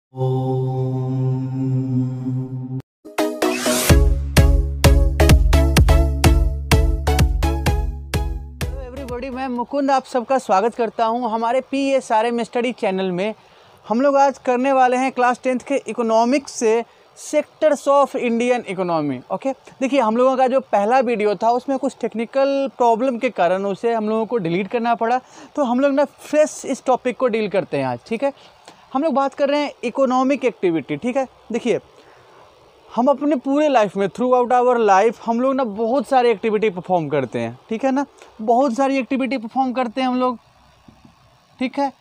Everybody, मैं मुकुंद आप सबका स्वागत करता हूं हमारे PSRM स्टडी चैनल में। हम लोग आज करने वाले हैं क्लास 10th के इकोनॉमिक्स से sectors of Indian economy. Okay, देखिए हम लोगों का जो पहला वीडियो था उसमें कुछ टेक्निकल प्रॉब्लम के कारण उसे हम लोगों को डिलीट करना पड़ा, तो हम लोग ना फ्रेश इस टॉपिक को डील करते हैं आज। ठीक है, हम लोग बात कर रहे हैं इकोनॉमिक एक्टिविटी। ठीक है, देखिए हम अपने पूरे लाइफ में थ्रू आउट आवर लाइफ हम लोग ना बहुत सारी एक्टिविटी परफॉर्म करते हैं। ठीक है ना, बहुत सारी एक्टिविटी परफॉर्म करते हैं हम लोग। ठीक है,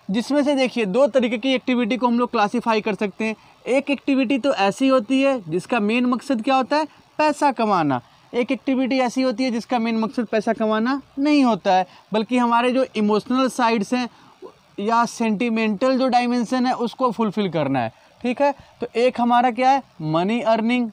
जिसमें से देखिए दो तरीके की एक्टिविटी को हम लोग क्लासीफाई कर सकते हैं। एक एक्टिविटी तो ऐसी होती है जिसका मेन मकसद क्या होता है, पैसा कमाना। एक एक्टिविटी ऐसी होती है जिसका मेन मकसद पैसा कमाना नहीं होता है, बल्कि हमारे जो इमोशनल साइड्स हैं या सेंटिमेंटल जो डायमेंशन है उसको फुलफ़िल करना है। ठीक है, तो एक हमारा क्या है, मनी अर्निंग,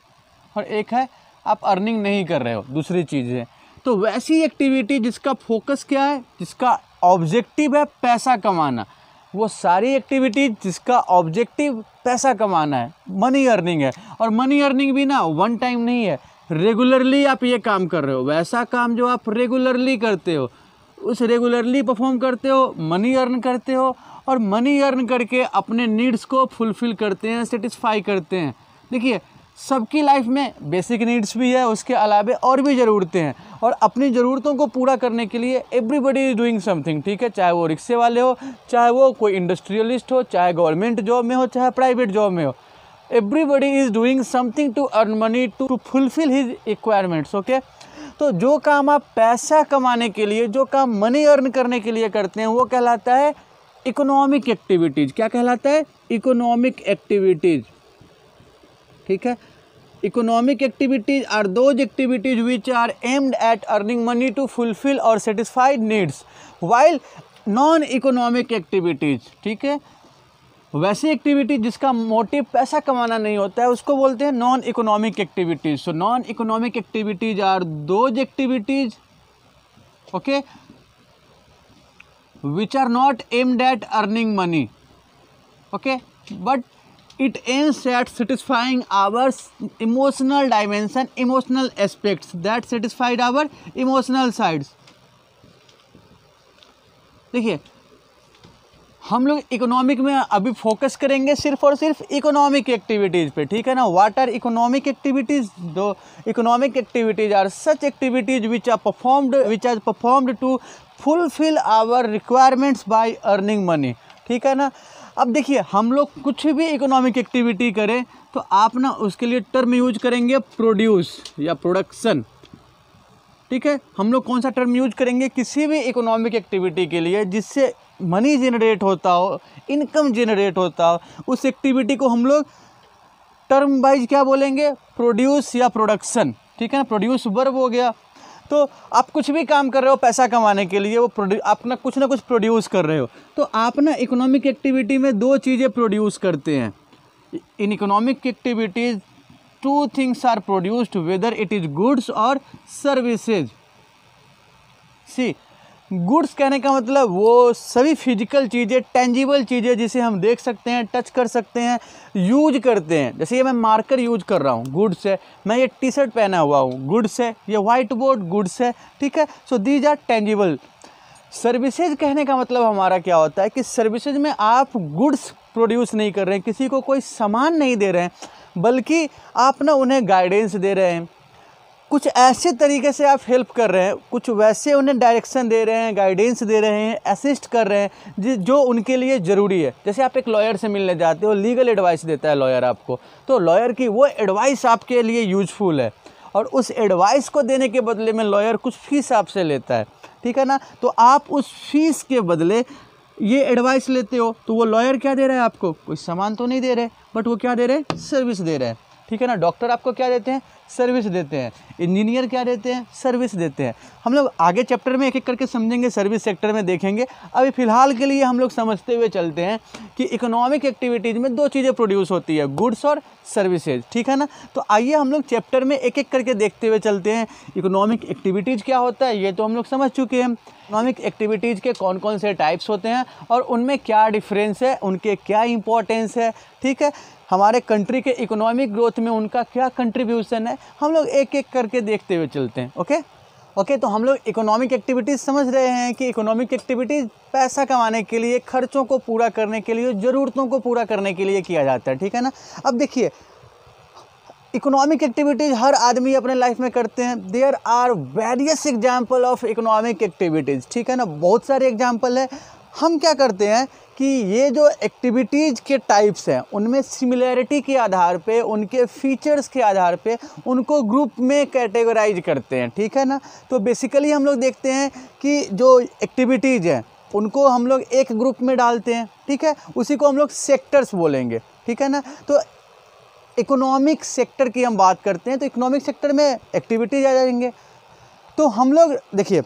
और एक है आप अर्निंग नहीं कर रहे हो, दूसरी चीज़ है। तो वैसी एक्टिविटी जिसका फोकस क्या है, जिसका ऑब्जेक्टिव है पैसा कमाना, वो सारी एक्टिविटी जिसका ऑब्जेक्टिव पैसा कमाना है, मनी अर्निंग है। और मनी अर्निंग भी ना वन टाइम नहीं है, रेगुलरली आप ये काम कर रहे हो। वैसा काम जो आप रेगुलरली करते हो, उस रेगुलरली परफॉर्म करते हो, मनी अर्न करते हो, और मनी अर्न करके अपने नीड्स को फुलफ़िल करते हैं, सेटिस्फाई करते हैं। देखिए सबकी लाइफ में बेसिक नीड्स भी है, उसके अलावा और भी ज़रूरतें हैं, और अपनी ज़रूरतों को पूरा करने के लिए एवरीबॉडी इज़ डूइंग समथिंग। ठीक है, चाहे वो रिक्शे वाले हो, चाहे वो कोई इंडस्ट्रियलिस्ट हो, चाहे गवर्नमेंट जॉब में हो, चाहे प्राइवेट जॉब में हो, everybody is doing something to earn money to fulfil his requirements. Okay, तो जो काम आप पैसा कमाने के लिए, जो काम मनी अर्न करने के लिए करते हैं, वो कहलाता है इकोनॉमिक एक्टिविटीज़। क्या कहलाता है, इकोनॉमिक एक्टिविटीज़। ठीक है, economic activities are those activities which are aimed at earning money to fulfil और satisfied needs, while non economic activities. ठीक है, वैसी एक्टिविटी जिसका मोटिव पैसा कमाना नहीं होता है उसको बोलते हैं non economic activities. So non economic activities are those activities, okay, which are not aimed at earning money, okay, but it aims at satisfying our emotional dimension, emotional aspects that satisfied our emotional sides। देखिए हम लोग economic में अभी focus करेंगे सिर्फ और सिर्फ economic activities पे। ठीक है ना, what are economic activities? Those economic activities are such activities which are performed to fulfil our requirements by earning money. ठीक है ना, अब देखिए हम लोग कुछ भी इकोनॉमिक एक्टिविटी करें तो आप ना उसके लिए टर्म यूज करेंगे प्रोड्यूस या प्रोडक्शन। ठीक है, हम लोग कौन सा टर्म यूज करेंगे किसी भी इकोनॉमिक एक्टिविटी के लिए जिससे मनी जनरेट होता हो, इनकम जनरेट होता हो, उस एक्टिविटी को हम लोग टर्म वाइज क्या बोलेंगे, प्रोड्यूस या प्रोडक्शन। ठीक है ना, प्रोड्यूस वर्ब हो गया। तो आप कुछ भी काम कर रहे हो पैसा कमाने के लिए, वो आप ना कुछ प्रोड्यूस कर रहे हो। तो आप ना इकोनॉमिक एक्टिविटी में दो चीज़ें प्रोड्यूस करते हैं। In economic activities two things are produced, whether it is goods और सर्विसेज। सी, गुड्स कहने का मतलब वो सभी फिजिकल चीज़ें, टेंजिबल चीज़ें जिसे हम देख सकते हैं, टच कर सकते हैं, यूज करते हैं। जैसे ये मैं मार्कर यूज कर रहा हूँ, गुड्स है। मैं ये टी शर्ट पहना हुआ हूँ, गुड्स है। ये वाइट बोर्ड, गुड्स है। ठीक है, so these are tangible. Services कहने का मतलब हमारा क्या होता है कि सर्विसेज में आप गुड्स प्रोड्यूस नहीं कर रहे हैं, किसी को कोई सामान नहीं दे रहे हैं, बल्कि आप ना उन्हें गाइडेंस दे रहे हैं, कुछ ऐसे तरीके से आप हेल्प कर रहे हैं, कुछ वैसे उन्हें डायरेक्शन दे रहे हैं, गाइडेंस दे रहे हैं, असिस्ट कर रहे हैं जो उनके लिए ज़रूरी है। जैसे आप एक लॉयर से मिलने जाते हो, लीगल एडवाइस देता है लॉयर आपको, तो लॉयर की वो एडवाइस आपके लिए यूजफुल है, और उस एडवाइस को देने के बदले में लॉयर कुछ फीस आपसे लेता है। ठीक है ना, तो आप उस फीस के बदले ये एडवाइस लेते हो, तो वो लॉयर क्या दे रहा है आपको, कोई सामान तो नहीं दे रहे, बट वो क्या दे रहे हैं, सर्विस दे रहे हैं। ठीक है ना, डॉक्टर आपको क्या देते हैं, सर्विस देते हैं। इंजीनियर क्या देते हैं? सर्विस देते हैं। हम लोग आगे चैप्टर में एक एक करके समझेंगे, सर्विस सेक्टर में देखेंगे। अभी फ़िलहाल के लिए हम लोग समझते हुए चलते हैं कि इकोनॉमिक एक्टिविटीज़ में दो चीज़ें प्रोड्यूस होती है, गुड्स और सर्विसेज, ठीक है ना। तो आइए हम लोग चैप्टर में एक एक करके देखते हुए चलते हैं। इकोनॉमिक एक्टिविटीज़ क्या होता है ये तो हम लोग समझ चुके हैं। इकोनॉमिक एक्टिविटीज़ के कौन कौन से टाइप्स होते हैं और उनमें क्या डिफरेंस है, उनके क्या इंपॉर्टेंस है, ठीक है, हमारे कंट्री के इकोनॉमिक ग्रोथ में उनका क्या कंट्रीब्यूशन है, हम लोग एक एक करके देखते हुए चलते हैं। ओके, तो हम लोग इकोनॉमिक एक्टिविटीज़ समझ रहे हैं कि इकोनॉमिक एक्टिविटीज़ पैसा कमाने के लिए, खर्चों को पूरा करने के लिए, ज़रूरतों को पूरा करने के लिए किया जाता है, ठीक है ना। अब देखिए, इकोनॉमिक एक्टिविटीज़ हर आदमी अपने लाइफ में करते हैं। There are various example of economic activities, ठीक है ना, बहुत सारे एग्जाम्पल है। हम क्या करते हैं कि ये जो एक्टिविटीज़ के टाइप्स हैं उनमें सिमिलैरिटी के आधार पे, उनके फीचर्स के आधार पे उनको ग्रुप में कैटेगराइज करते हैं, ठीक है ना। तो बेसिकली हम लोग देखते हैं कि जो एक्टिविटीज़ हैं उनको हम लोग एक ग्रुप में डालते हैं, ठीक है, उसी को हम लोग सेक्टर्स बोलेंगे, ठीक है ना। तो इकोनॉमिक सेक्टर की हम बात करते हैं तो इकोनॉमिक सेक्टर में एक्टिविटीज़ आ जाएंगे। तो हम लोग देखिए,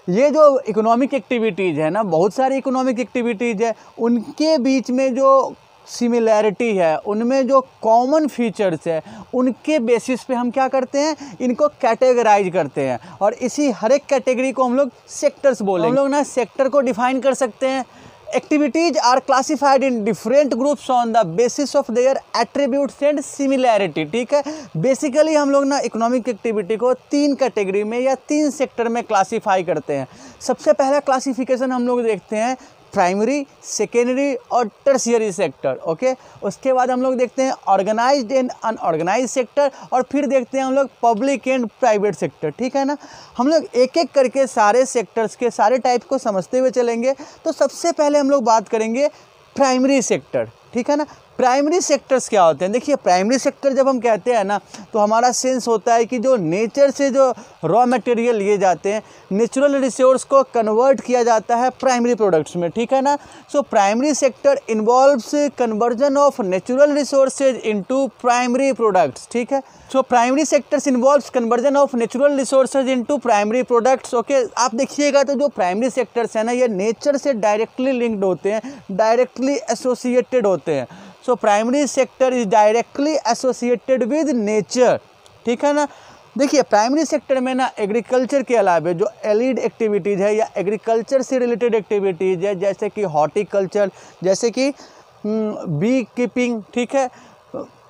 ये जो इकोनॉमिक एक्टिविटीज़ है ना, बहुत सारी इकोनॉमिक एक्टिविटीज़ है, उनके बीच में जो सिमिलैरिटी है, उनमें जो कॉमन फीचर्स है, उनके बेसिस पे हम क्या करते हैं, इनको कैटेगराइज करते हैं और इसी हर एक कैटेगरी को हम लोग सेक्टर्स बोलेंगे। हम लोग ना सेक्टर को डिफाइन कर सकते हैं। Activities are classified in different groups on the basis of their attributes and similarity, ठीक है। बेसिकली हम लोग ना इकोनॉमिक एक्टिविटी को 3 कैटेगरी में या 3 सेक्टर में क्लासीफाई करते हैं। सबसे पहला क्लासिफिकेशन हम लोग देखते हैं प्राइमरी, सेकेंडरी और टर्शियरी सेक्टर, ओके। उसके बाद हम लोग देखते हैं ऑर्गेनाइज्ड एंड अनऑर्गेनाइज्ड सेक्टर और फिर देखते हैं हम लोग पब्लिक एंड प्राइवेट सेक्टर, ठीक है ना। हम लोग एक एक करके सारे सेक्टर्स के सारे टाइप को समझते हुए चलेंगे। तो सबसे पहले हम लोग बात करेंगे प्राइमरी सेक्टर, ठीक है ना। प्राइमरी सेक्टर्स क्या होते हैं? देखिए, प्राइमरी सेक्टर जब हम कहते हैं ना तो हमारा सेंस होता है कि जो नेचर से जो रॉ मटेरियल लिए जाते हैं, नेचुरल रिसोर्स को कन्वर्ट किया जाता है प्राइमरी प्रोडक्ट्स में, ठीक है ना। So primary sector involves conversion of natural resources into primary products, ठीक है। So primary sectors involves conversion of natural resources into primary products, okay. आप देखिएगा तो जो प्राइमरी सेक्टर्स है ना, ये नेचर से डायरेक्टली लिंक्ड होते हैं, डायरेक्टली एसोसिएटेड होते हैं। So primary sector is directly associated with nature, ठीक है ना। देखिए, प्राइमरी सेक्टर में ना एग्रीकल्चर के अलावा जो एलिड एक्टिविटीज़ है या एग्रीकल्चर से रिलेटेड एक्टिविटीज़ है, जैसे कि हॉर्टिकल्चर, जैसे कि बी कीपिंग, ठीक है,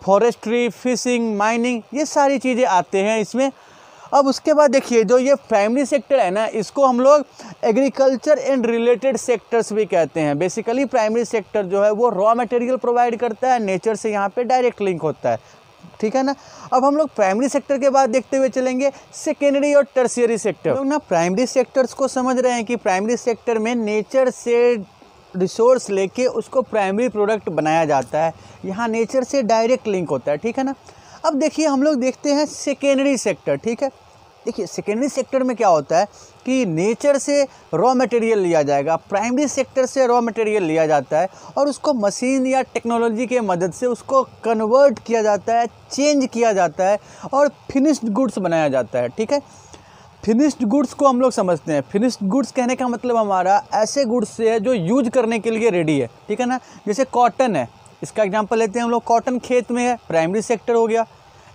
फॉरेस्ट्री, फिशिंग, माइनिंग, ये सारी चीज़ें आते हैं इसमें। अब उसके बाद देखिए, जो ये प्राइमरी सेक्टर है ना, इसको हम लोग एग्रीकल्चर एंड रिलेटेड सेक्टर्स भी कहते हैं। बेसिकली प्राइमरी सेक्टर जो है वो रॉ मटेरियल प्रोवाइड करता है, नेचर से यहाँ पे डायरेक्ट लिंक होता है, ठीक है ना। अब हम लोग प्राइमरी सेक्टर के बाद देखते हुए चलेंगे सेकेंडरी और टर्शियरी सेक्टर। लोग ना प्राइमरी सेक्टर्स को समझ रहे हैं कि प्राइमरी सेक्टर में नेचर से रिसोर्स लेके उसको प्राइमरी प्रोडक्ट बनाया जाता है, यहाँ नेचर से डायरेक्ट लिंक होता है, ठीक है ना। अब देखिए, हम लोग देखते हैं सेकेंडरी सेक्टर, ठीक है। देखिए, सेकेंडरी सेक्टर में क्या होता है कि नेचर से रॉ मटेरियल लिया जाएगा, प्राइमरी सेक्टर से रॉ मटेरियल लिया जाता है और उसको मशीन या टेक्नोलॉजी के मदद से उसको कन्वर्ट किया जाता है, चेंज किया जाता है और फिनिश्ड गुड्स बनाया जाता है, ठीक है। फिनिश्ड गुड्स को हम लोग समझते हैं। फिनिश्ड गुड्स कहने का मतलब हमारा ऐसे गुड्स से है जो यूज करने के लिए रेडी है, ठीक है ना। जैसे कॉटन है, इसका एग्जांपल लेते हैं हम लोग। कॉटन खेत में है, प्राइमरी सेक्टर हो गया।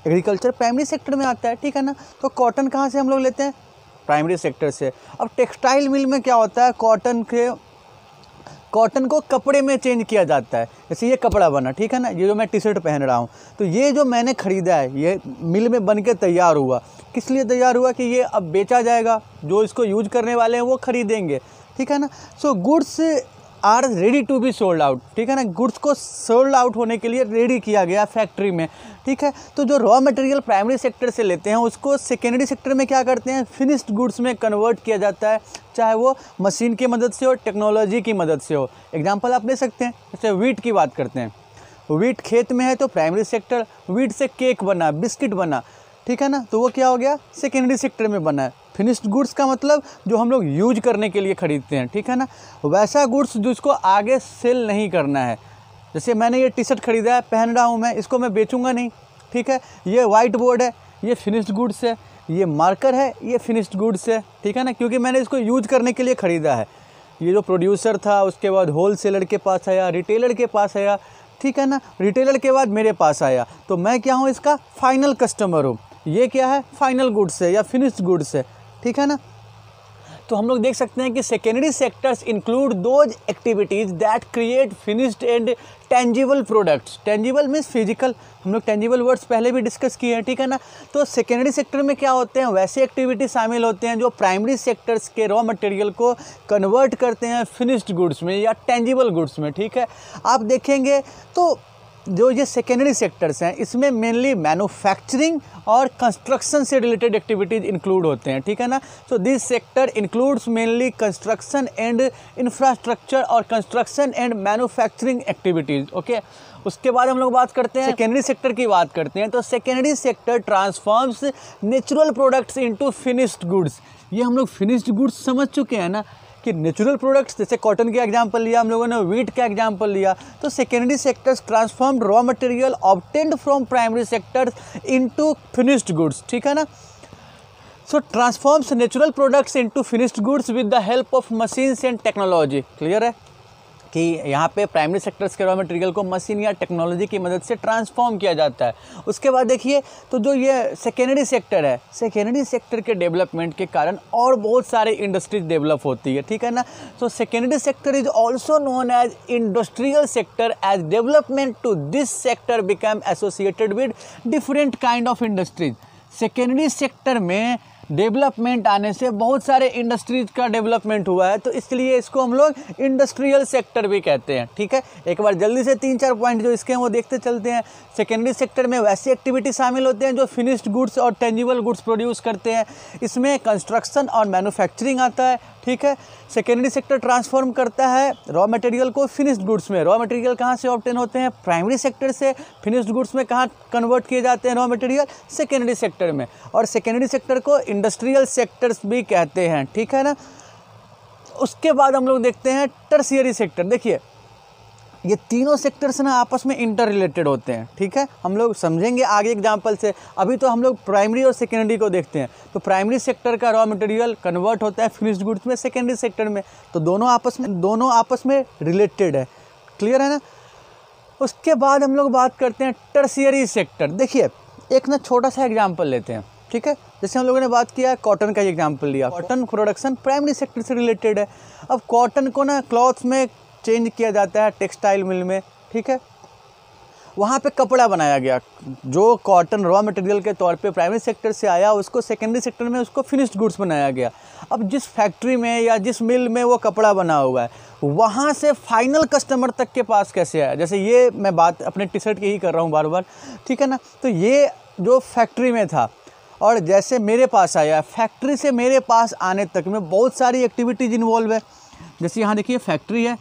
एग्रीकल्चर प्राइमरी सेक्टर में आता है, ठीक है ना। तो कॉटन कहाँ से हम लोग लेते हैं? प्राइमरी सेक्टर से। अब टेक्सटाइल मिल में क्या होता है, कॉटन को कपड़े में चेंज किया जाता है। जैसे ये कपड़ा बना, ठीक है ना, ये जो मैं टी शर्ट पहन रहा हूँ, तो ये जो मैंने ख़रीदा है ये मिल में बन के तैयार हुआ। किस लिए तैयार हुआ? कि ये अब बेचा जाएगा, जो इसको यूज करने वाले हैं वो ख़रीदेंगे, ठीक है ना। So goods are ready to be sold out, ठीक है ना। गुड्स को सोल्ड आउट होने के लिए रेडी किया गया फैक्ट्री में, ठीक है। तो जो रॉ मटेरियल प्राइमरी सेक्टर से लेते हैं उसको सेकेंडरी सेक्टर में क्या करते हैं, फिनिश्ड गुड्स में कन्वर्ट किया जाता है, चाहे वो मशीन की मदद से हो, टेक्नोलॉजी की मदद से हो। एग्जांपल आप ले सकते हैं, जैसे वीट की बात करते हैं। वीट खेत में है तो प्राइमरी सेक्टर, वीट से केक बना, बिस्किट बना, ठीक है ना, तो वो क्या हो गया, सेकेंडरी सेक्टर में बना है। फिनिश्ड गुड्स का मतलब जो हम लोग यूज करने के लिए ख़रीदते हैं, ठीक है ना, वैसा गुड्स जिसको आगे सेल नहीं करना है। जैसे मैंने ये टी शर्ट ख़रीदा है, पहन रहा हूँ मैं, इसको मैं बेचूंगा नहीं, ठीक है। ये वाइट बोर्ड है, ये फिनिश्ड गुड्स है, ये मार्कर है, ये फिनिश्ड गुड्स है, ठीक है ना, क्योंकि मैंने इसको यूज करने के लिए ख़रीदा है। ये जो प्रोड्यूसर था उसके बाद होलसेलर के पास आया, रिटेलर के पास आया, ठीक है ना, रिटेलर के बाद मेरे पास आया, तो मैं क्या हूँ, इसका फाइनल कस्टमर हूँ। ये क्या है, फाइनल गुड्स है या फिनिश्ड गुड्स है, ठीक है ना। तो हम लोग देख सकते हैं कि secondary sectors include those activities that create finished and tangible products. Tangible means physical, हम लोग टेंजिबल वर्ड्स पहले भी डिस्कस किए हैं, ठीक है ना। तो सेकेंडरी सेक्टर में क्या होते हैं, वैसे एक्टिविटी शामिल होते हैं जो प्राइमरी सेक्टर्स के रॉ मटेरियल को कन्वर्ट करते हैं फिनिश्ड गुड्स में या टेंजिबल गुड्स में, ठीक है। आप देखेंगे तो जो ये सेकेंडरी सेक्टर्स हैं इसमें मेनली मैन्युफैक्चरिंग और कंस्ट्रक्शन से रिलेटेड एक्टिविटीज़ इंक्लूड होते हैं, ठीक है ना। So this sector includes mainly construction and infrastructure और construction and manufacturing activities, okay. उसके बाद हम लोग बात करते हैं सेकेंडरी सेक्टर की बात करते हैं। तो secondary sector transforms natural products into finished goods. ये हम लोग फिनिश्ड गुड्स समझ चुके हैं ना कि नेचुरल प्रोडक्ट्स, जैसे कॉटन का एग्जांपल लिया हम लोगों ने, व्हीट का एग्जांपल लिया, तो secondary sectors transformed raw material obtained from primary sectors into finished goods, ठीक है ना। So transforms natural products into finished goods with the help of machines and technology. Clear है कि यहाँ पे प्राइमरी सेक्टर्स के रॉ मटेरियल को machine या टेक्नोलॉजी की मदद से ट्रांसफॉर्म किया जाता है। उसके बाद देखिए तो जो ये सेकेंडरी सेक्टर है, सेकेंडरी सेक्टर के डेवलपमेंट के कारण और बहुत सारे इंडस्ट्रीज डेवलप होती है, ठीक है ना। तो secondary sector is also known as industrial sector as development to this sector become associated with different kind of industries. Secondary sector में डेवलपमेंट आने से बहुत सारे इंडस्ट्रीज का डेवलपमेंट हुआ है, तो इसलिए इसको हम लोग इंडस्ट्रियल सेक्टर भी कहते हैं, ठीक है। एक बार जल्दी से 3-4 पॉइंट जो इसके हैं वो देखते चलते हैं। सेकेंडरी सेक्टर में वैसी एक्टिविटी शामिल होते हैं जो फिनिश्ड गुड्स और टेंजिबल गुड्स प्रोड्यूस करते हैं। इसमें कंस्ट्रक्शन और मैन्युफैक्चरिंग आता है, ठीक है। सेकेंडरी सेक्टर ट्रांसफॉर्म करता है रॉ मटेरियल को फिनिश्ड गुड्स में। रॉ मटेरियल कहाँ से ऑब्टेन होते हैं, प्राइमरी सेक्टर से। फिनिश्ड गुड्स में कहाँ कन्वर्ट किए जाते हैं रॉ मटेरियल, सेकेंडरी सेक्टर में। और सेकेंडरी सेक्टर को इंडस्ट्रियल सेक्टर्स भी कहते हैं, ठीक है ना। उसके बाद हम लोग देखते हैं टर्शियरी सेक्टर। देखिए ये तीनों सेक्टर्स ना आपस में इंटर रिलेटेड होते हैं, ठीक है। हम लोग समझेंगे आगे एग्जांपल से, अभी तो हम लोग प्राइमरी और सेकेंडरी को देखते हैं। तो प्राइमरी सेक्टर का रॉ मटेरियल कन्वर्ट होता है फिनिश्ड गुड्स में सेकेंडरी सेक्टर में, तो दोनों आपस में रिलेटेड है। क्लियर है ना। उसके बाद हम लोग बात करते हैं टर्शियरी सेक्टर। देखिए एक ना छोटा सा एग्जाम्पल लेते हैं, ठीक है। जैसे हम लोगों ने बात किया कॉटन का एग्जाम्पल लिया, कॉटन प्रोडक्शन प्राइमरी सेक्टर से रिलेटेड है। अब कॉटन को ना क्लॉथ्स में चेंज किया जाता है टेक्सटाइल मिल में, ठीक है। वहाँ पे कपड़ा बनाया गया, जो कॉटन रॉ मटेरियल के तौर पे प्राइमरी सेक्टर से आया उसको सेकेंडरी सेक्टर में उसको फिनिश्ड गुड्स बनाया गया। अब जिस फैक्ट्री में या जिस मिल में वो कपड़ा बना हुआ है वहाँ से फाइनल कस्टमर तक के पास कैसे आया। जैसे ये मैं बात अपने टी शर्ट की ही कर रहा हूँ बार बार, ठीक है ना। तो ये जो फैक्ट्री में था और जैसे मेरे पास आया, फैक्ट्री से मेरे पास आने तक में बहुत सारी एक्टिविटीज़ इन्वॉल्व है। जैसे यहाँ देखिए फैक्ट्री है,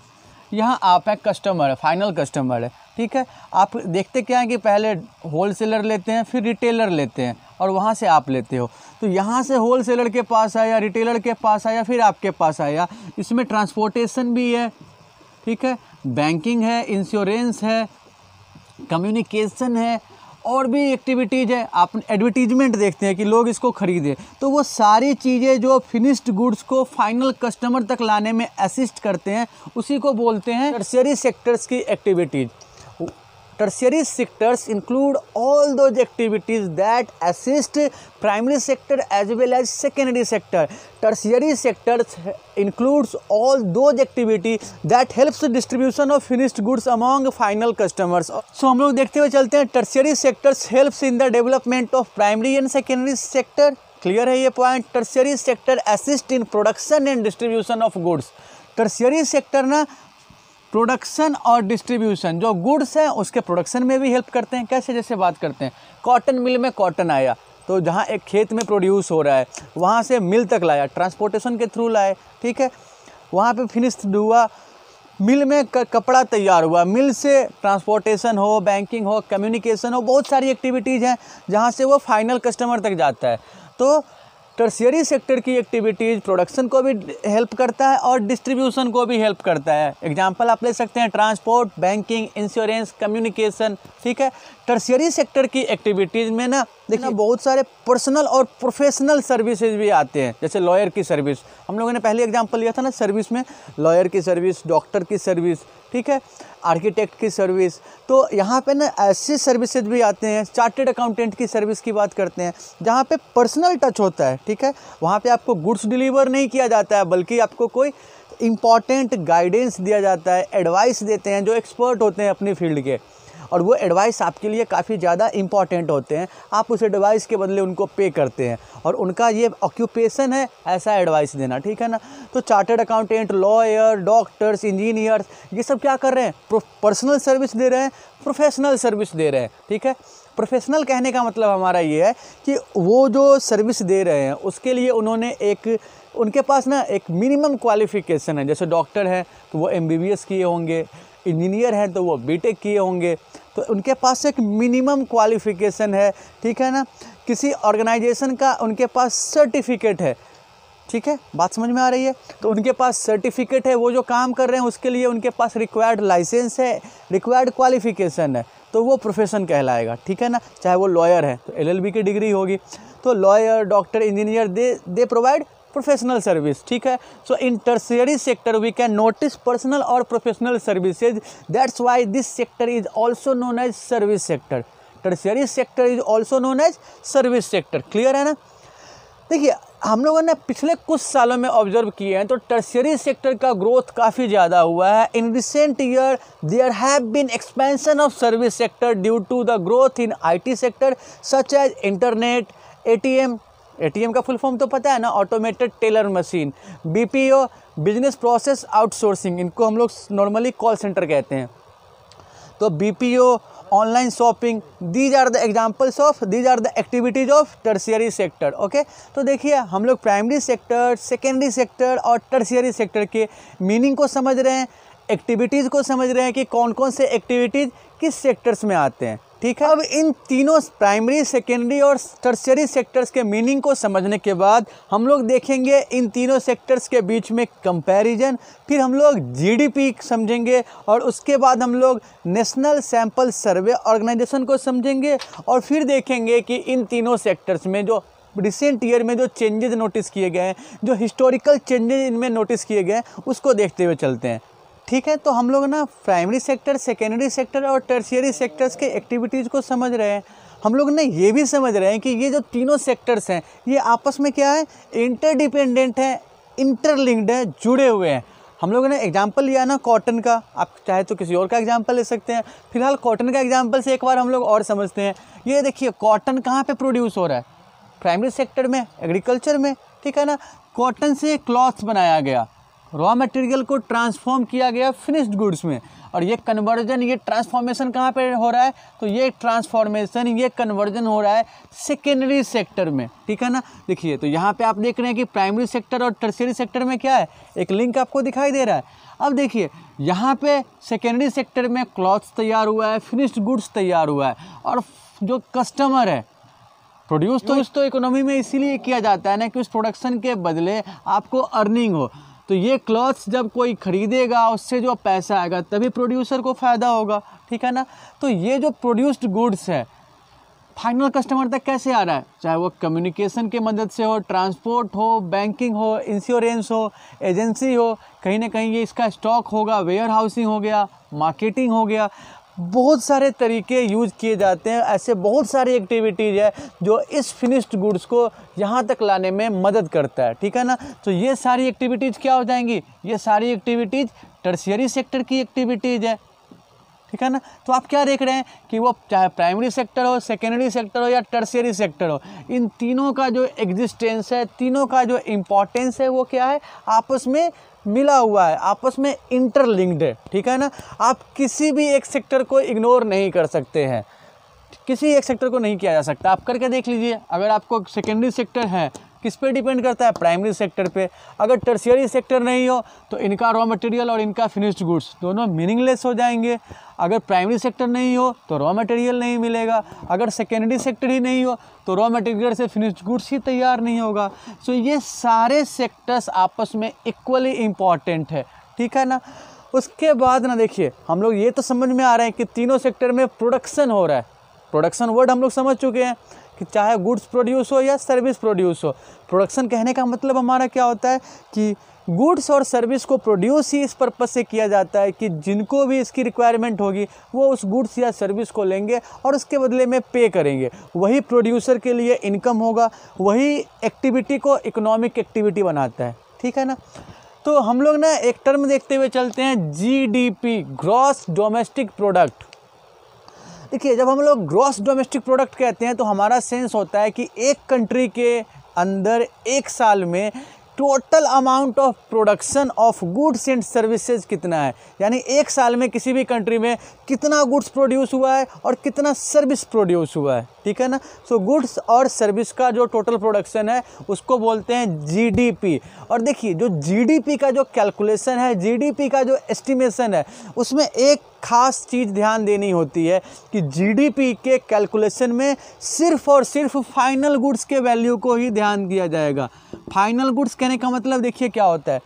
यहाँ आप एक कस्टमर है, फाइनल कस्टमर है, ठीक है। आप देखते क्या है कि पहले होलसेलर लेते हैं फिर रिटेलर लेते हैं और वहाँ से आप लेते हो। तो यहाँ से होलसेलर के पास आया, रिटेलर के पास आया, फिर आपके पास आया। इसमें ट्रांसपोर्टेशन भी है, ठीक है, बैंकिंग है, इंश्योरेंस है, कम्युनिकेशन है और भी एक्टिविटीज़ है। आप एडवर्टीजमेंट देखते हैं कि लोग इसको खरीदें, तो वो सारी चीज़ें जो फिनिश्ड गुड्स को फाइनल कस्टमर तक लाने में असिस्ट करते हैं उसी को बोलते हैं टर्शियरी सेक्टर्स की activities. Tertiary sectors include all those activities that assist primary sector as well as secondary sector. Tertiary sectors includes all those activities that helps the distribution of finished goods among final customers. So हम लोग देखते हुए चलते हैं tertiary sectors helps in the development of primary and secondary sector. Clear है ये point? Tertiary sector assist in production and distribution of goods. Tertiary sector ना production और डिस्ट्रीब्यूशन, जो गुड्स हैं उसके प्रोडक्शन में भी हेल्प करते हैं। कैसे, जैसे बात करते हैं कॉटन मिल में कॉटन आया तो जहाँ एक खेत में प्रोड्यूस हो रहा है वहाँ से मिल तक लाया, ट्रांसपोर्टेशन के थ्रू लाए, ठीक है। वहाँ पे फिनिश्ड हुआ, मिल में कपड़ा तैयार हुआ, मिल से ट्रांसपोर्टेशन हो, बैंकिंग हो, कम्युनिकेशन हो, बहुत सारी एक्टिविटीज़ हैं जहाँ से वो फाइनल कस्टमर तक जाता है। तो टर्शियरी सेक्टर की एक्टिविटीज़ प्रोडक्शन को भी हेल्प करता है और डिस्ट्रीब्यूशन को भी हेल्प करता है। एग्जांपल आप ले सकते हैं ट्रांसपोर्ट, बैंकिंग, इंश्योरेंस, कम्युनिकेशन, ठीक है। टर्शियरी सेक्टर की एक्टिविटीज़ में ना देखिए बहुत सारे पर्सनल और प्रोफेशनल सर्विसेज भी आते हैं, जैसे लॉयर की सर्विस, हम लोगों ने पहले एग्जांपल लिया था ना सर्विस में, लॉयर की सर्विस, डॉक्टर की सर्विस, ठीक है, आर्किटेक्ट की सर्विस। तो यहाँ पे ना ऐसी सर्विसेज भी आते हैं, चार्टेड अकाउंटेंट की सर्विस की बात करते हैं जहाँ पे पर्सनल टच होता है, ठीक है। वहाँ पे आपको गुड्स डिलीवर नहीं किया जाता है, बल्कि आपको कोई इम्पॉर्टेंट गाइडेंस दिया जाता है, एडवाइस देते हैं जो एक्सपर्ट होते हैं अपनी फील्ड के, और वो एडवाइस आपके लिए काफ़ी ज़्यादा इंपॉर्टेंट होते हैं। आप उस एडवाइस के बदले उनको पे करते हैं और उनका ये ऑक्यूपेशन है ऐसा एडवाइस देना, ठीक है ना। तो chartered accountant, lawyer, doctors, engineers, ये सब क्या कर रहे हैं, पर्सनल सर्विस दे रहे हैं, प्रोफेशनल सर्विस दे रहे हैं, ठीक है। प्रोफेशनल कहने का मतलब हमारा ये है कि वो जो सर्विस दे रहे हैं उसके लिए उन्होंने उनके पास ना एक मिनिमम क्वालिफ़िकेशन है। जैसे डॉक्टर हैं तो वो MBBS किए होंगे, इंजीनियर हैं तो वो BTech किए होंगे, तो उनके पास एक मिनिमम क्वालिफ़िकेशन है, ठीक है ना। किसी ऑर्गेनाइजेशन का उनके पास सर्टिफिकेट है, ठीक है, बात समझ में आ रही है। तो उनके पास सर्टिफिकेट है, वो जो काम कर रहे हैं उसके लिए उनके पास रिक्वायर्ड लाइसेंस है, रिक्वायर्ड क्वालिफ़िकेशन है, तो वो प्रोफेशन कहलाएगा, ठीक है ना। चाहे वो लॉयर है तो LLB की डिग्री होगी। तो lawyer, doctor, engineer they provide professional service, ठीक है। So in tertiary sector we can notice personal और professional services, that's why this sector is also known as service sector. Tertiary sector is also known as service sector, clear है ना। देखिए हम लोगों ने पिछले कुछ सालों में ऑब्जर्व किए हैं तो टर्शियरी सेक्टर का ग्रोथ काफ़ी ज़्यादा हुआ है। In recent year there have been expansion of service sector due to the growth in IT sector such as internet, ATM का फुल फॉर्म तो पता है ना, automated teller machine, BPO, business process outsourcing, इनको हम लोग नॉर्मली कॉल सेंटर कहते हैं। तो BPO, online shopping, these are the activities of tertiary sector, okay. तो देखिए हम लोग प्राइमरी सेक्टर, सेकेंडरी सेक्टर और टर्शियरी सेक्टर के मीनिंग को समझ रहे हैं, एक्टिविटीज़ को समझ रहे हैं कि कौन कौन से एक्टिविटीज़ किस सेक्टर्स में आते हैं, ठीक है। अब इन तीनों प्राइमरी, सेकेंडरी और टर्शियरी सेक्टर्स के मीनिंग को समझने के बाद हम लोग देखेंगे इन तीनों सेक्टर्स के बीच में कंपैरिजन, फिर हम लोग GDP समझेंगे और उसके बाद हम लोग नेशनल सैंपल सर्वे ऑर्गेनाइजेशन को समझेंगे और फिर देखेंगे कि इन तीनों सेक्टर्स में जो रिसेंट ईयर में जो चेंजेस नोटिस किए गए हैं, जो हिस्टोरिकल चेंजेस इनमें नोटिस किए गए हैं, उसको देखते हुए चलते हैं, ठीक है। तो हम लोग ना प्राइमरी सेक्टर, सेकेंडरी सेक्टर और टर्शियरी सेक्टर्स के एक्टिविटीज़ को समझ रहे हैं। हम लोग ना ये भी समझ रहे हैं कि ये जो तीनों सेक्टर्स हैं ये आपस में क्या है, इंटरडिपेंडेंट है, इंटरलिंक्ड है, जुड़े हुए हैं। हम लोगों ने एग्जांपल लिया ना कॉटन का, आप चाहे तो किसी और का एग्जांपल ले सकते हैं। फिलहाल कॉटन का एग्जांपल से एक बार हम लोग और समझते हैं। ये देखिए कॉटन कहाँ पे प्रोड्यूस हो रहा है, प्राइमरी सेक्टर में, एग्रीकल्चर में, ठीक है ना। कॉटन से क्लॉथ्स बनाया गया, रॉ मटेरियल को ट्रांसफॉर्म किया गया फिनिश्ड गुड्स में, और ये कन्वर्जन, ये ट्रांसफॉर्मेशन कहाँ पे हो रहा है, तो ये ट्रांसफॉर्मेशन, ये कन्वर्जन हो रहा है सेकेंडरी सेक्टर में, ठीक है ना। देखिए तो यहाँ पे आप देख रहे हैं कि प्राइमरी सेक्टर और टर्शियरी सेक्टर में क्या है, एक लिंक आपको दिखाई दे रहा है। अब देखिए यहाँ पे सेकेंडरी सेक्टर में क्लॉथ्स तैयार हुआ है, फिनिश्ड गुड्स तैयार हुआ है, और जो कस्टमर है, प्रोड्यूस तो इकोनॉमी में इसीलिए किया जाता है ना कि उस प्रोडक्शन के बदले आपको अर्निंग हो। तो ये क्लॉथ्स जब कोई ख़रीदेगा उससे जो पैसा आएगा तभी प्रोड्यूसर को फ़ायदा होगा, ठीक है ना। तो ये जो प्रोड्यूस्ड गुड्स है फाइनल कस्टमर तक कैसे आ रहा है, चाहे वो कम्युनिकेशन की मदद से हो, ट्रांसपोर्ट हो, बैंकिंग हो, इंश्योरेंस हो, एजेंसी हो, कहीं ना कहीं ये इसका स्टॉक होगा, वेयर हाउसिंग हो गया, मार्केटिंग हो गया, बहुत सारे तरीके यूज़ किए जाते हैं। ऐसे बहुत सारी एक्टिविटीज़ है जो इस फिनिश्ड गुड्स को यहाँ तक लाने में मदद करता है, ठीक है ना। तो ये सारी एक्टिविटीज़ क्या हो जाएंगी, ये सारी एक्टिविटीज़ टर्शियरी सेक्टर की एक्टिविटीज़ है, ठीक है ना। तो आप क्या देख रहे हैं कि वो चाहे प्राइमरी सेक्टर हो, सेकेंडरी सेक्टर हो या टर्शियरी सेक्टर हो, इन तीनों का जो एग्जिस्टेंस है, तीनों का जो इम्पोर्टेंस है वो क्या है, आपस में मिला हुआ है, आपस में इंटरलिंक्ड है, ठीक है ना। आप किसी भी एक सेक्टर को इग्नोर नहीं कर सकते हैं, किसी एक सेक्टर को नहीं किया जा सकता। आप करके देख लीजिए, अगर आपको सेकेंडरी सेक्टर है, किस पे डिपेंड करता है? प्राइमरी सेक्टर पे। अगर टर्शियरी सेक्टर नहीं हो तो इनका रॉ मटेरियल और इनका फिनिश्ड गुड्स दोनों मीनिंगलेस हो जाएंगे। अगर प्राइमरी सेक्टर नहीं हो तो रॉ मटेरियल नहीं मिलेगा, अगर सेकेंडरी सेक्टर ही नहीं हो तो रॉ मटेरियल से फिनिश्ड गुड्स ही तैयार नहीं होगा। सो ये सारे सेक्टर्स आपस में इक्वली इम्पॉर्टेंट है, ठीक है ना। उसके बाद ना देखिए, हम लोग ये तो समझ में आ रहा है कि तीनों सेक्टर में प्रोडक्शन हो रहा है। प्रोडक्शन वर्ड हम लोग समझ चुके हैं कि चाहे गुड्स प्रोड्यूस हो या सर्विस प्रोड्यूस हो। प्रोडक्शन कहने का मतलब हमारा क्या होता है कि गुड्स और सर्विस को प्रोड्यूस ही इस पर्पस से किया जाता है कि जिनको भी इसकी रिक्वायरमेंट होगी वो उस गुड्स या सर्विस को लेंगे और उसके बदले में पे करेंगे। वही प्रोड्यूसर के लिए इनकम होगा, वही एक्टिविटी को इकोनॉमिक एक्टिविटी बनाता है, ठीक है ना। तो हम लोग ना एक टर्म देखते हुए चलते हैं, GDP, ग्रॉस डोमेस्टिक प्रोडक्ट। देखिए, जब हम लोग ग्रॉस डोमेस्टिक प्रोडक्ट कहते हैं तो हमारा सेंस होता है कि एक कंट्री के अंदर एक साल में total amount of production of goods and services कितना है, यानी एक साल में किसी भी कंट्री में कितना गुड्स प्रोड्यूस हुआ है और कितना सर्विस प्रोड्यूस हुआ है, ठीक है ना। सो गुड्स और सर्विस का जो टोटल प्रोडक्शन है उसको बोलते हैं GDP। और देखिए, जो GDP का जो कैलकुलेशन है, GDP का जो एस्टिमेशन है, उसमें एक खास चीज़ ध्यान देनी होती है कि GDP के कैलकुलेशन में सिर्फ और सिर्फ फाइनल गुड्स के वैल्यू को ही ध्यान दिया जाएगा। फाइनल गुड्स कहने का मतलब देखिए क्या होता है।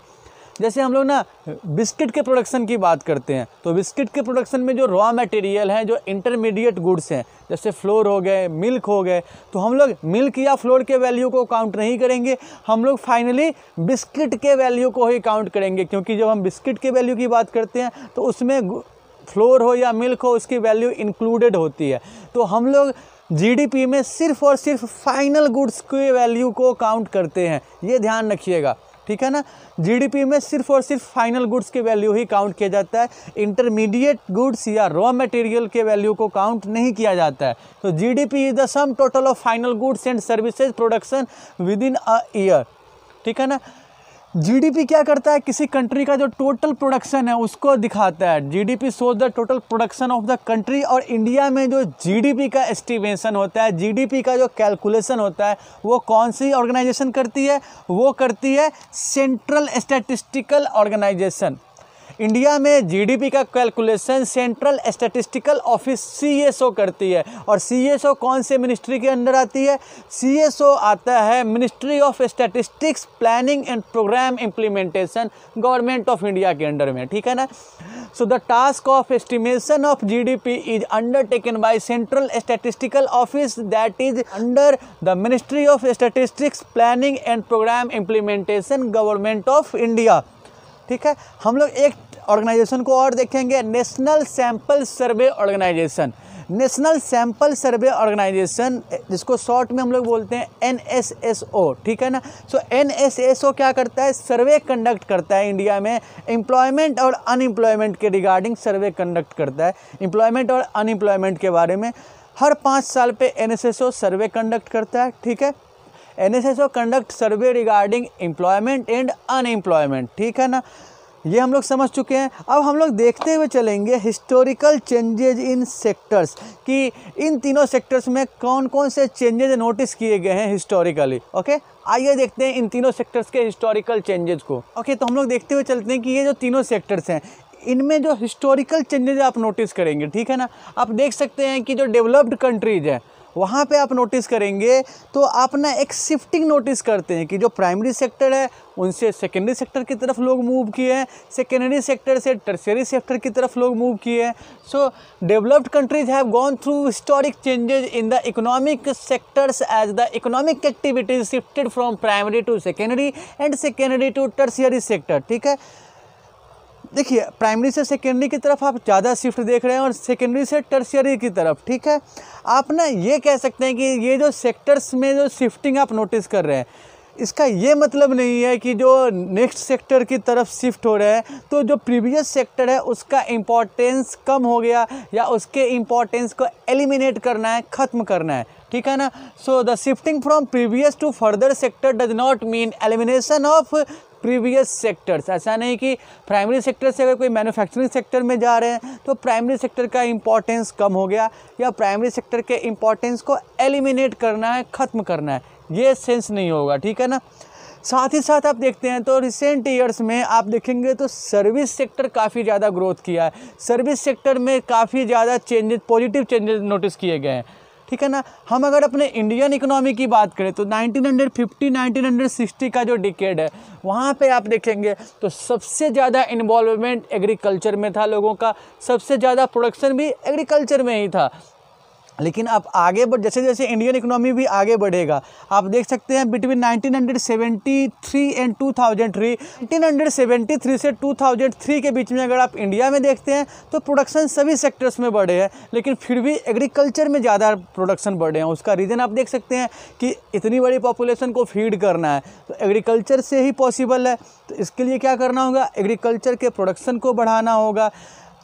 जैसे हम लोग ना बिस्किट के प्रोडक्शन की बात करते हैं तो बिस्किट के प्रोडक्शन में जो रॉ मटेरियल हैं, जो इंटरमीडिएट गुड्स हैं, जैसे फ्लोर हो गए, मिल्क हो गए, तो हम लोग मिल्क या फ्लोर के वैल्यू को काउंट नहीं करेंगे, हम लोग फाइनली बिस्किट के वैल्यू को ही काउंट करेंगे। क्योंकि जब हम बिस्किट के वैल्यू की बात करते हैं तो उसमें फ्लोर हो या मिल्क हो, उसकी वैल्यू इंक्लूडेड होती है। तो हम लोग GDP में सिर्फ और सिर्फ फाइनल गुड्स के वैल्यू को काउंट करते हैं, ये ध्यान रखिएगा, ठीक है ना। GDP में सिर्फ और सिर्फ फाइनल गुड्स के वैल्यू ही काउंट किया जाता है, इंटरमीडिएट गुड्स या रॉ मटेरियल के वैल्यू को काउंट नहीं किया जाता है। तो GDP is the sum total of final goods and services production with in a year, ठीक है ना। GDP क्या करता है, किसी कंट्री का जो टोटल प्रोडक्शन है उसको दिखाता है। GDP shows the total production of the country. और इंडिया में जो GDP का एस्टिमेशन होता है, GDP का जो कैलकुलेशन होता है, वो कौन सी ऑर्गेनाइजेशन करती है? वो करती है सेंट्रल स्टैटिस्टिकल ऑर्गेनाइजेशन। इंडिया में GDP का calculation central statistical office CSO करती है। और CSO कौन से मिनिस्ट्री के अंडर आती है? CSO आता है ministry of statistics, planning and programme implementation, government of India के अंडर में, ठीक है ना। So the task of estimation of GDP is undertaken by central statistical office that is under the ministry of statistics, planning and programme implementation, government of India, ठीक है। हम लोग एक ऑर्गेनाइजेशन को और देखेंगे, national sample survey organisation. National sample survey organisation, जिसको short में हम लोग बोलते हैं NSSO, ठीक है ना। सो NSSO क्या करता है? सर्वे कंडक्ट करता है इंडिया में, एम्प्लॉयमेंट और अनएम्प्लॉयमेंट के रिगार्डिंग सर्वे कंडक्ट करता है। एम्प्लॉयमेंट और अनएम्प्लॉयमेंट के बारे में हर 5 साल पे NSSO सर्वे कंडक्ट करता है, ठीक है। NSSO conduct survey regarding employment and unemployment, ठीक है ना। ये हम लोग समझ चुके हैं। अब हम लोग देखते हुए चलेंगे हिस्टोरिकल चेंजेज इन सेक्टर्स, कि इन तीनों सेक्टर्स में कौन कौन से चेंजेज नोटिस किए गए हैं हिस्टोरिकली। ओके, आइए देखते हैं इन तीनों सेक्टर्स के हिस्टोरिकल चेंजेज को। ओके, तो हम लोग देखते हुए चलते हैं कि ये जो तीनों सेक्टर्स हैं, इनमें जो हिस्टोरिकल चेंजेज आप नोटिस करेंगे, ठीक है ना। आप देख सकते हैं कि जो डेवलप्ड कंट्रीज हैं वहाँ पे आप नोटिस करेंगे तो आप ना एक शिफ्टिंग नोटिस करते हैं कि जो प्राइमरी सेक्टर है उनसे सेकेंडरी सेक्टर की तरफ लोग मूव किए हैं, सेकेंडरी सेक्टर से टर्शियरी सेक्टर की तरफ लोग मूव किए हैं। So developed countries have gone through historic changes in the economic sectors as the economic activities shifted from primary to secondary and secondary to tertiary sector, ठीक है। देखिए, primary से सेकेंडरी की तरफ आप ज़्यादा शिफ्ट देख रहे हैं और सेकेंडरी से टर्शियरी की तरफ, ठीक है। आप ना ये कह सकते हैं कि ये जो सेक्टर्स में जो शिफ्टिंग आप नोटिस कर रहे हैं, इसका ये मतलब नहीं है कि जो नेक्स्ट सेक्टर की तरफ शिफ्ट हो रहे हैं तो जो प्रीवियस सेक्टर है उसका इम्पोर्टेंस कम हो गया या उसके इम्पोर्टेंस को एलिमिनेट करना है, ख़त्म करना है, ठीक है ना। So the shifting from previous to further sector does not mean elimination of previous sectors. ऐसा नहीं कि प्राइमरी सेक्टर से अगर कोई मैन्युफैक्चरिंग सेक्टर में जा रहे हैं तो प्राइमरी सेक्टर का इम्पोर्टेंस कम हो गया या प्राइमरी सेक्टर के इम्पोर्टेंस को एलिमिनेट करना है, ख़त्म करना है, ये सेंस नहीं होगा, ठीक है ना। साथ ही साथ आप देखते हैं तो रिसेंट ईयर्स में आप देखेंगे तो सर्विस सेक्टर काफ़ी ज़्यादा ग्रोथ किया है। सर्विस सेक्टर में काफ़ी ज़्यादा चेंजेस, पॉजिटिव चेंजेस नोटिस किए गए हैं, ठीक है ना। हम अगर अपने इंडियन इकोनॉमी की बात करें तो 1950-1960 का जो डिकेड है वहाँ पे आप देखेंगे तो सबसे ज़्यादा इन्वॉल्वमेंट एग्रीकल्चर में था लोगों का, सबसे ज़्यादा प्रोडक्शन भी एग्रीकल्चर में ही था। लेकिन अब आगे जैसे जैसे इंडियन इकोनॉमी भी आगे बढ़ेगा, आप देख सकते हैं बिटवीन 1973 एंड 2003, 1973 से 2003 के बीच में अगर आप इंडिया में देखते हैं तो प्रोडक्शन सभी सेक्टर्स में बढ़े हैं, लेकिन फिर भी एग्रीकल्चर में ज़्यादा प्रोडक्शन बढ़े हैं। उसका रीज़न आप देख सकते हैं कि इतनी बड़ी पॉपुलेशन को फीड करना है तो एग्रीकल्चर से ही पॉसिबल है। तो इसके लिए क्या करना होगा, एग्रीकल्चर के प्रोडक्शन को बढ़ाना होगा,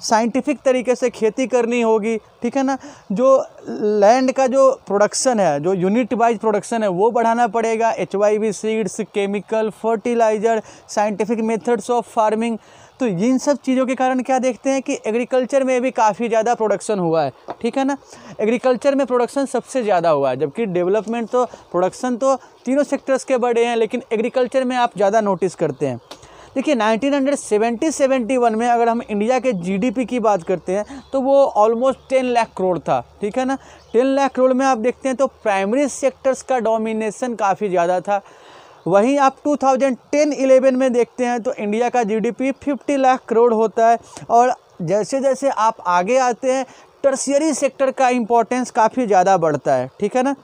साइंटिफिक तरीके से खेती करनी होगी, ठीक है ना। जो लैंड का जो प्रोडक्शन है, जो यूनिट वाइज प्रोडक्शन है वो बढ़ाना पड़ेगा। HYV seeds, chemical, fertiliser, scientific methods of farming, तो इन सब चीज़ों के कारण क्या देखते हैं कि एग्रीकल्चर में भी काफ़ी ज़्यादा प्रोडक्शन हुआ है, ठीक है ना। एग्रीकल्चर में प्रोडक्शन सबसे ज़्यादा हुआ है, जबकि डेवलपमेंट तो प्रोडक्शन तो तीनों सेक्टर्स के बड़े हैं, लेकिन एग्रीकल्चर में आप ज़्यादा नोटिस करते हैं। देखिए 1970-71 में अगर हम इंडिया के GDP की बात करते हैं तो वो ऑलमोस्ट 10 लाख करोड़ था, ठीक है ना। 10 लाख करोड़ में आप देखते हैं तो प्राइमरी सेक्टर्स का डोमिनेशन काफ़ी ज़्यादा था। वहीं आप 2010-11 में देखते हैं तो इंडिया का GDP 50 लाख करोड़ होता है। और जैसे जैसे आप आगे आते हैं टर्शियरी सेक्टर का इम्पोर्टेंस काफ़ी ज़्यादा बढ़ता है, ठीक है ना।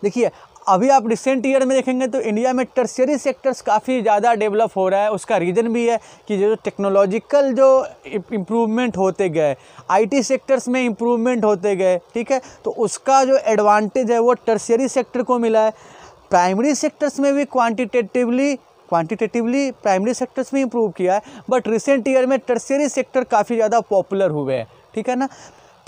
देखिए अभी आप रिसेंट ईयर में देखेंगे तो इंडिया में टर्शियरी सेक्टर्स काफ़ी ज़्यादा डेवलप हो रहा है। उसका रीज़न भी है कि जो टेक्नोलॉजिकल जो इम्प्रूवमेंट होते गए, IT सेक्टर्स में इम्प्रूवमेंट होते गए, ठीक है, तो उसका जो एडवांटेज है वो टर्शियरी सेक्टर को मिला है। प्राइमरी सेक्टर्स में भी क्वांटिटेटिवली प्राइमरी सेक्टर्स में इम्प्रूव किया है, बट रिसेंट ईयर में टर्शियरी सेक्टर काफ़ी ज़्यादा पॉपुलर हुए हैं, ठीक है ना।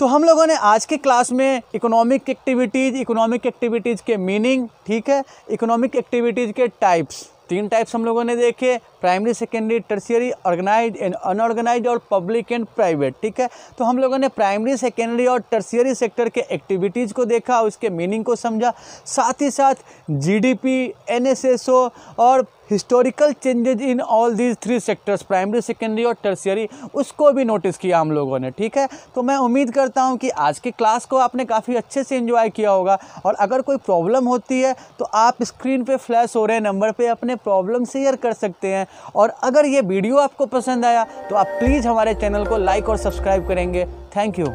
तो हम लोगों ने आज की क्लास में इकोनॉमिक एक्टिविटीज़ के मीनिंग, ठीक है, इकोनॉमिक एक्टिविटीज़ के टाइप्स, 3 टाइप्स हम लोगों ने देखे, primary, secondary, tertiary, organised and unorganised और पब्लिक एंड प्राइवेट, ठीक है। तो हम लोगों ने प्राइमरी, सेकेंडरी और टर्शियरी सेक्टर के एक्टिविटीज़ को देखा, उसके मीनिंग को समझा, साथ ही साथ GDP, NSSO और historical changes in all these 3 sectors, primary, secondary और टर्शियरी, उसको भी नोटिस किया हम लोगों ने, ठीक है। तो मैं उम्मीद करता हूं कि आज की क्लास को आपने काफ़ी अच्छे से एंजॉय किया होगा। और अगर कोई प्रॉब्लम होती है तो आप स्क्रीन पे फ्लैश हो रहे नंबर पे अपने प्रॉब्लम शेयर कर सकते हैं। और अगर ये वीडियो आपको पसंद आया तो आप प्लीज़ हमारे चैनल को लाइक और सब्सक्राइब करेंगे। Thank you.